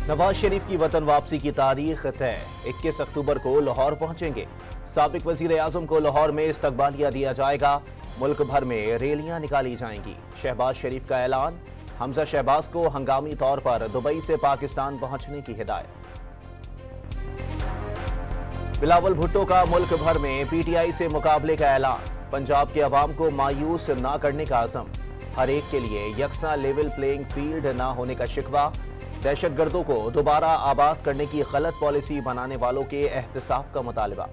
नवाज शरीफ की वतन वापसी की तारीख तय, 21 अक्टूबर को लाहौर पहुंचेंगे। साबिक वजीर आजम को लाहौर में इस्तकबालिया दिया जाएगा। मुल्क भर में रैलियां निकाली जाएंगी। शहबाज शरीफ का ऐलान, हमजा शहबाज को हंगामी तौर पर दुबई से पाकिस्तान पहुंचने की हिदायत। बिलावल भुट्टो का मुल्क भर में पीटीआई से मुकाबले का ऐलान, पंजाब के अवाम को मायूस न करने का अज़म। हर एक के लिए यकसा लेवल प्लेइंग फील्ड न होने का शिकवा। दहशतगर्दों को दोबारा आबाद करने की गलत पॉलिसी बनाने वालों के एहतसाब का मुतालबा।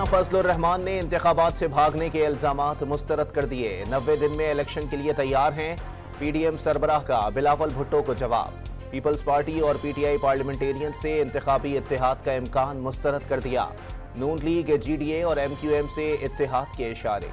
फजलुर रहमान ने इंतखाबात से भागने के इल्जामात मुस्तरद कर दिए। 90 दिन में इलेक्शन के लिए तैयार हैं। पीडीएम सरबराह का बिलावल भुट्टो को जवाब। पीपल्स पार्टी और पीटीआई पार्लियामेंटेरियन से इंतखाबी इत्तेहाद का इम्कान मुस्तरद कर दिया। नून लीग, जीडीए और एमक्यूएम से इत्तेहाद के इशारे।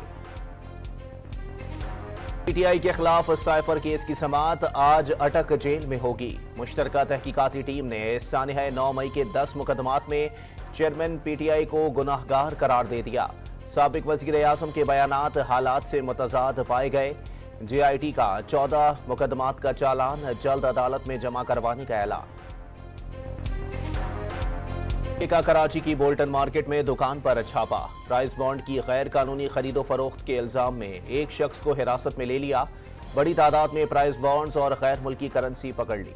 पीटीआई के खिलाफ साइफर केस की समाअत आज अटक जेल में होगी। मुश्तरका तहकीकाती टीम ने सानिहा 9 मई के 10 मुकदमात में चेयरमैन पीटीआई को गुनाहगार करार दे दिया। साबिक वजीर आजम के बयानात हालात से मुतजाद पाए गए। जेआईटी का 14 मुकदमात का चालान जल्द अदालत में जमा करवाने का ऐलान। कराची की बोल्टन मार्केट में दुकान पर छापा। प्राइस बॉन्ड की गैर कानूनी खरीदो फरोख्त के इल्जाम में एक शख्स को हिरासत में ले लिया। बड़ी तादाद में प्राइस बॉन्ड्स और गैर मुल्की करेंसी पकड़ ली।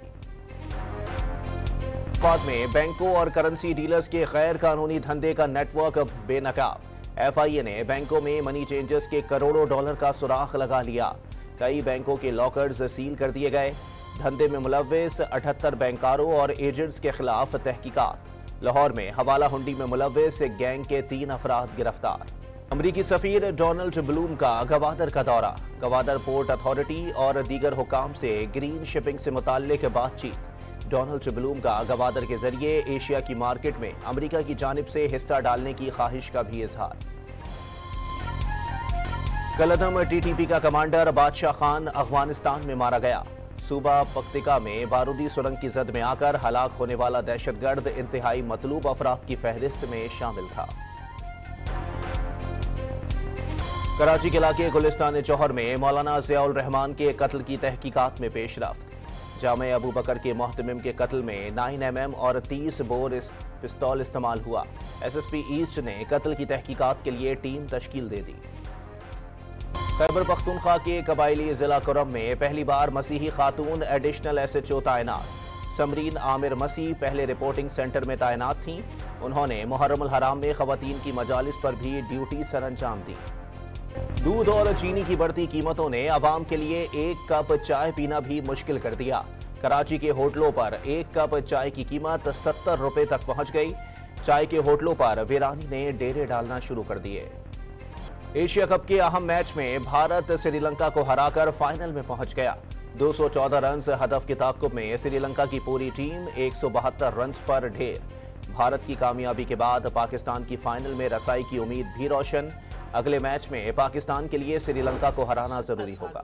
बाद में बैंकों और करेंसी डीलर्स के गैर कानूनी धंधे का नेटवर्क बेनकाब। एफआईए ने बैंकों में मनी चेंजर्स के करोड़ों डॉलर का सुराख लगा लिया। कई बैंकों के लॉकर्स सील कर दिए गए। धंधे में मुलव्विस 78 बैंकारों और एजेंट्स के खिलाफ तहकीकात। लाहौर में हवाला हुंडी में मुलव्विस गैंग के 3 अफराद गिरफ्तार। अमरीकी सफीर डोनाल्ड ब्लूम का गवादर का दौरा। गवादर पोर्ट अथॉरिटी और दीगर हुकाम से ग्रीन शिपिंग से मुताल्लिक बातचीत। डोनाल्ड ब्लूम का गवादर के जरिए एशिया की मार्केट में अमरीका की जानिब से हिस्सा डालने की ख्वाहिश का भी इजहार। कलदम टीटीपी का कमांडर बादशाह खान अफगानिस्तान में मारा गया। सूबा पख्तिका में बारूदी सुरंग की जद में आकर हलाक होने वाला दहशतगर्द इंतहाई मतलूब अफराद की फहरिस्त में शामिल था। कराची के इलाके गुलिस्तान जौहर में मौलाना ज़ियाउल रहमान के कत्ल की तहकीकात में पेशरफ्त। जामे अबू बकर के मोहतमिम के कत्ल में 9mm और 30 बोर पिस्तौल इस्तेमाल हुआ। एसएसपी ईस्ट ने कत्ल की तहकीकात के लिए टीम तश्कील दे दी। खैबर पख्तूनख्वा के कबायली जिला कुरम में पहली बार मसीही खातून एडिशनल एसएचओ तैनात। समरीन आमिर मसीह पहले रिपोर्टिंग सेंटर में तैनात थीं। उन्होंने मुहर्रमुल हराम में खवातीन की मजालिस पर भी ड्यूटी सरअंजाम दी। दूध और चीनी की बढ़ती कीमतों ने आवाम के लिए एक कप चाय पीना भी मुश्किल कर दिया। कराची के होटलों पर एक कप चाय की कीमत 70 रुपए तक पहुंच गई। चाय के होटलों पर वीरानी ने डेरे डालना शुरू कर दिए। एशिया कप के अहम मैच में भारत श्रीलंका को हराकर फाइनल में पहुंच गया। 214 रन हदफ के ताक़ुब में श्रीलंका की पूरी टीम 172 रन पर ढेर। भारत की कामयाबी के बाद पाकिस्तान की फाइनल में रसाई की उम्मीद भी रोशन। अगले मैच में पाकिस्तान के लिए श्रीलंका को हराना जरूरी होगा।